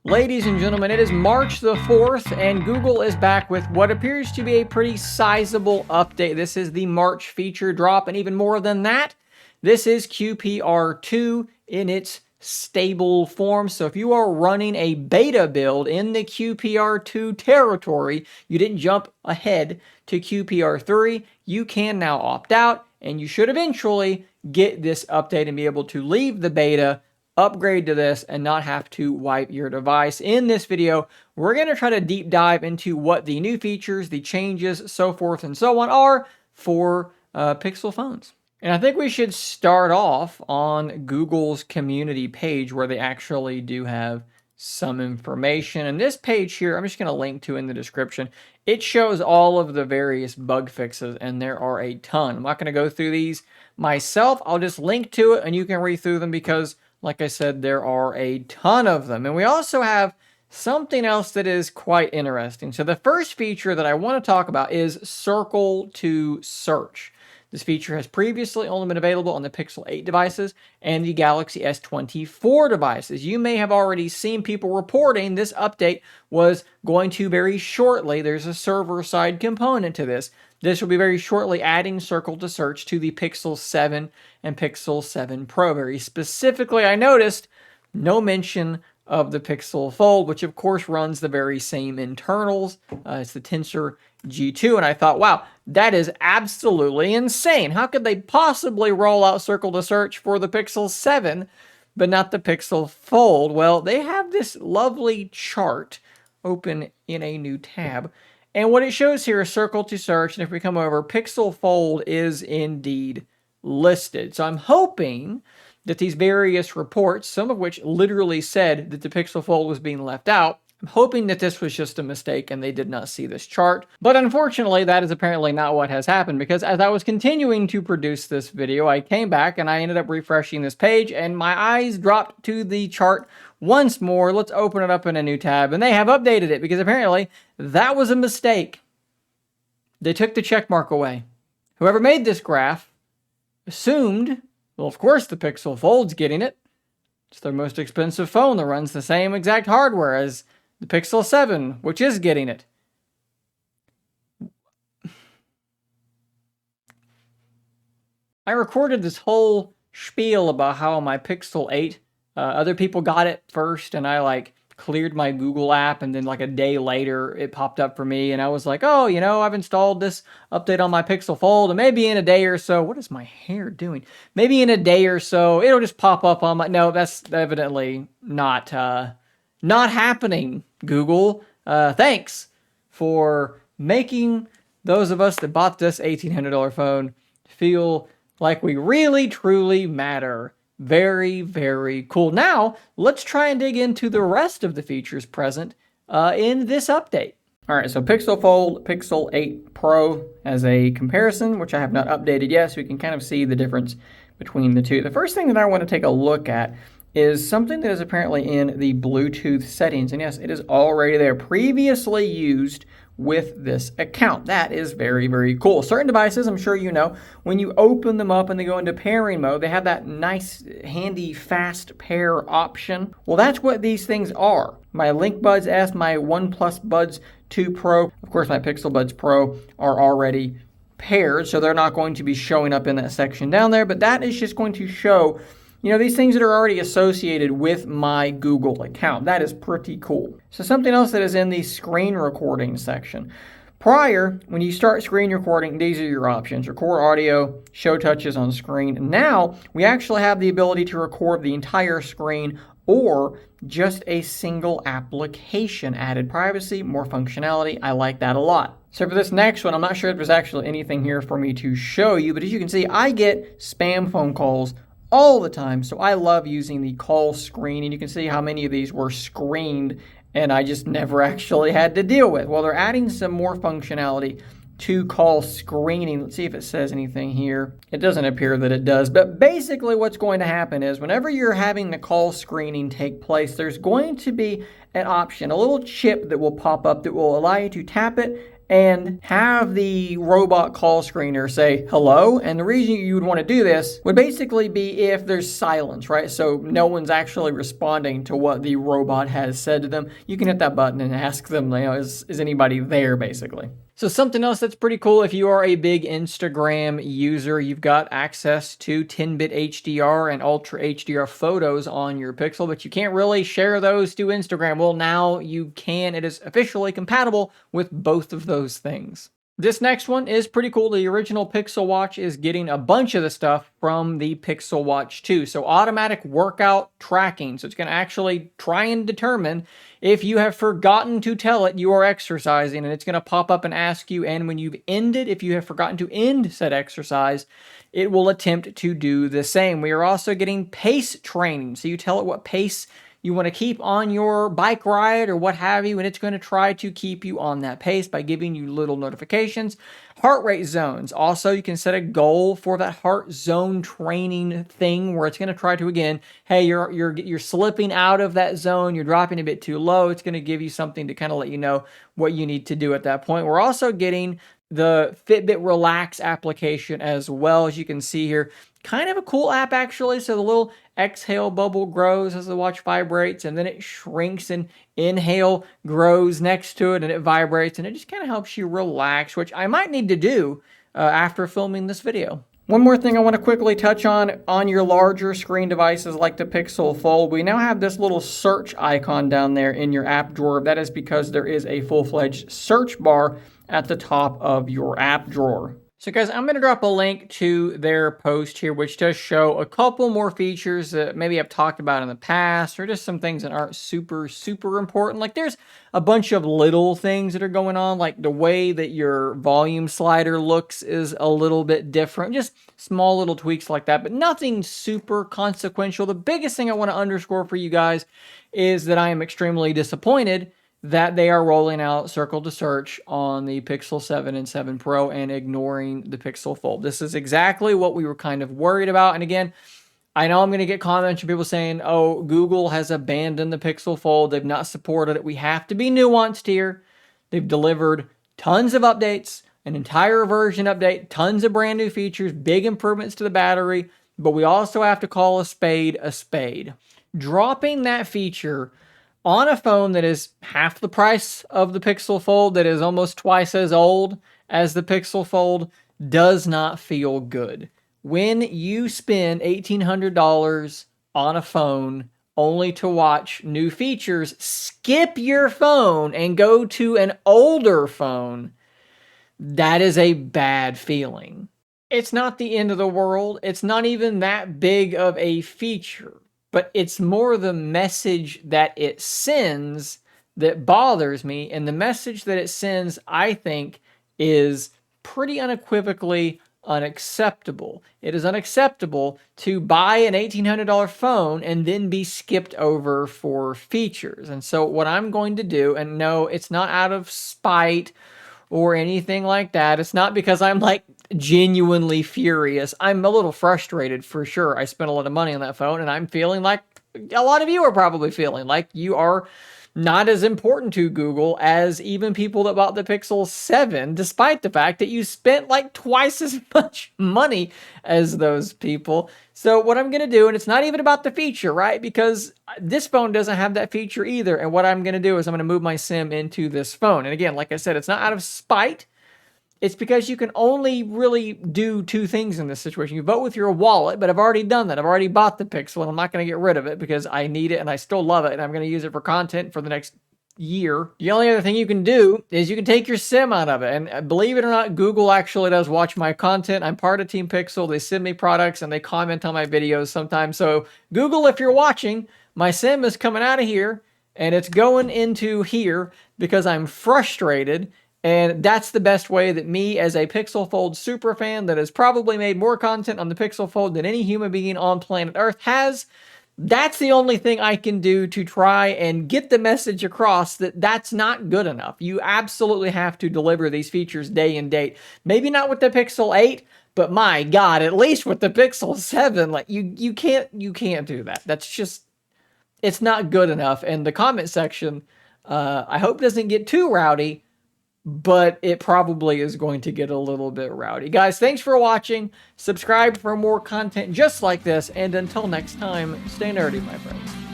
Ladies and gentlemen, it is March the 4th, and Google is back with what appears to be a pretty sizable update. This is the March feature drop, and even more than that, this is QPR2 in its stable form. So if you are running a beta build in the QPR2 territory, you didn't jump ahead to QPR3, you can now opt out, and you should eventually get this update and be able to leave the beta, upgrade to this, and not have to wipe your device. In this video, we're going to try to deep dive into what the new features, the changes, so forth and so on are for Pixel phones. And I think we should start off on Google's community page where they actually do have some information. And this page here, I'm just going to link to in the description. It shows all of the various bug fixes, and there are a ton. I'm not going to go through these myself. I'll just link to it, and you can read through them because, like I said, there are a ton of them. And we also have something else that is quite interesting. So the first feature that I want to talk about is Circle to Search. This feature has previously only been available on the Pixel 8 devices and the Galaxy S24 devices. You may have already seen people reporting this update was going to very shortly. There's a server-side component to this. This will be very shortly adding Circle to Search to the Pixel 7 and Pixel 7 Pro. Very specifically, I noticed no mention of the Pixel Fold, which of course runs the very same internals. It's the Tensor G2, and I thought, wow, that is absolutely insane. How could they possibly roll out Circle to Search for the Pixel 7, but not the Pixel Fold? Well, they have this lovely chart open in a new tab, and what it shows here is Circle to Search, and if we come over, Pixel Fold is indeed listed. So I'm hoping that these various reports, some of which literally said that the Pixel Fold was being left out, I'm hoping that this was just a mistake and they did not see this chart. But unfortunately, that is apparently not what has happened, because as I was continuing to produce this video, I came back and I ended up refreshing this page and my eyes dropped to the chart once more. Let's open it up in a new tab, and they have updated it because apparently that was a mistake. They took the check mark away. Whoever made this graph assumed, well, of course the Pixel Fold's getting it. It's their most expensive phone that runs the same exact hardware as the Pixel 7, which is getting it. I recorded this whole spiel about how my Pixel 8, other people got it first, and I cleared my Google app, and then like a day later it popped up for me, and I was like, oh, you know, I've installed this update on my Pixel Fold, and maybe in a day or so, what is my hair doing? Maybe in a day or so, it'll just pop up on my, no, that's evidently not happening, Google. Thanks for making those of us that bought this $1,800 phone feel like we really, truly matter. Very, very cool. Now, let's try and dig into the rest of the features present in this update. All right, so Pixel Fold, Pixel 8 Pro as a comparison, which I have not updated yet, so we can kind of see the difference between the two. The first thing that I want to take a look at is something that is apparently in the Bluetooth settings. And yes, it is already there, previously used with this account. That is very, very cool. Certain devices, I'm sure you know, when you open them up and they go into pairing mode, they have that nice, handy, fast pair option. Well, that's what these things are. My Link Buds S, my OnePlus Buds 2 Pro, of course my Pixel Buds Pro are already paired, so they're not going to be showing up in that section down there, but that is just going to show, you know, these things that are already associated with my Google account. That is pretty cool. So something else that is in the screen recording section. Prior, when you start screen recording, these are your options. Record audio, show touches on screen. Now, we actually have the ability to record the entire screen or just a single application. Added privacy, more functionality. I like that a lot. So for this next one, I'm not sure if there's actually anything here for me to show you, but as you can see, I get spam phone calls all the time, so I love using the call screen, and you can see how many of these were screened and I just never actually had to deal with. Well, they're adding some more functionality to call screening. Let's see if it says anything here. It doesn't appear that it does, but basically what's going to happen is whenever you're having the call screening take place, there's going to be an option, a little chip that will pop up that will allow you to tap it and have the robot call screener say hello. And the reason you would want to do this would basically be if there's silence, right? So no one's actually responding to what the robot has said to them. You can hit that button and ask them, is anybody there, basically. So something else that's pretty cool, if you are a big Instagram user, you've got access to 10-bit HDR and Ultra HDR photos on your Pixel, but you can't really share those to Instagram. Well, now you can. It is officially compatible with both of those things. This next one is pretty cool. The original Pixel Watch is getting a bunch of the stuff from the Pixel Watch 2. So automatic workout tracking. So it's going to actually try and determine if you have forgotten to tell it you are exercising, and it's going to pop up and ask you, and when you've ended, if you have forgotten to end said exercise, it will attempt to do the same. We are also getting pace training. So you tell it what pace you want to keep on your bike ride or what have you, and it's going to try to keep you on that pace by giving you little notifications. Heart rate zones. Also, you can set a goal for that heart zone training thing where it's going to try to, again, hey, you're slipping out of that zone, you're dropping a bit too low. It's going to give you something to kind of let you know what you need to do at that point. We're also getting the Fitbit Relax application as well, as you can see here. Kind of a cool app, actually. So the little exhale bubble grows as the watch vibrates, and then it shrinks, and inhale grows next to it, and it vibrates, and it just kind of helps you relax, which I might need to do after filming this video. One more thing I want to quickly touch on your larger screen devices like the Pixel Fold. We now have this little search icon down there in your app drawer. That is because there is a full-fledged search bar at the top of your app drawer. So guys, I'm going to drop a link to their post here, which does show a couple more features that maybe I've talked about in the past, or just some things that aren't super, super important. Like there's a bunch of little things that are going on, like the way that your volume slider looks is a little bit different, just small little tweaks like that, but nothing super consequential. The biggest thing I want to underscore for you guys is that I am extremely disappointed that they are rolling out Circle to Search on the Pixel 7 and 7 Pro and ignoring the Pixel Fold. This is exactly what we were kind of worried about. And again, I know I'm going to get comments from people saying, oh, Google has abandoned the Pixel Fold. They've not supported it. We have to be nuanced here. They've delivered tons of updates, an entire version update, tons of brand new features, big improvements to the battery, but we also have to call a spade a spade. Dropping that feature on a phone that is half the price of the Pixel Fold, that is almost twice as old as the Pixel Fold, does not feel good. When you spend $1,800 on a phone only to watch new features, skip your phone and go to an older phone, that is a bad feeling. It's not the end of the world. It's not even that big of a feature. But it's more the message that it sends that bothers me. And the message that it sends, I think, is pretty unequivocally unacceptable. It is unacceptable to buy an $1,800 phone and then be skipped over for features. And so what I'm going to do, and no, it's not out of spite or anything like that. It's not because I'm like genuinely furious. I'm a little frustrated for sure. I spent a lot of money on that phone, and I'm feeling like a lot of you are probably feeling like you are not as important to Google as even people that bought the Pixel 7, despite the fact that you spent like twice as much money as those people. So what I'm going to do, and it's not even about the feature, right? Because this phone doesn't have that feature either. And what I'm going to do is I'm going to move my SIM into this phone. And again, like I said, it's not out of spite. It's because you can only really do two things in this situation. You vote with your wallet, but I've already done that. I've already bought the Pixel, and I'm not going to get rid of it because I need it and I still love it, and I'm going to use it for content for the next year. The only other thing you can do is you can take your SIM out of it. And believe it or not, Google actually does watch my content. I'm part of Team Pixel. They send me products and they comment on my videos sometimes. So Google, if you're watching, my SIM is coming out of here and it's going into here because I'm frustrated. And that's the best way that me, as a Pixel Fold super fan that has probably made more content on the Pixel Fold than any human being on planet Earth has, that's the only thing I can do to try and get the message across that that's not good enough. You absolutely have to deliver these features day and date. Maybe not with the Pixel 8, but my God, at least with the Pixel 7, like you can't do that. That's just, it's not good enough. And the comment section, I hope doesn't get too rowdy, but it probably is going to get a little bit rowdy. Guys, thanks for watching. Subscribe for more content just like this, and until next time, stay nerdy, my friends.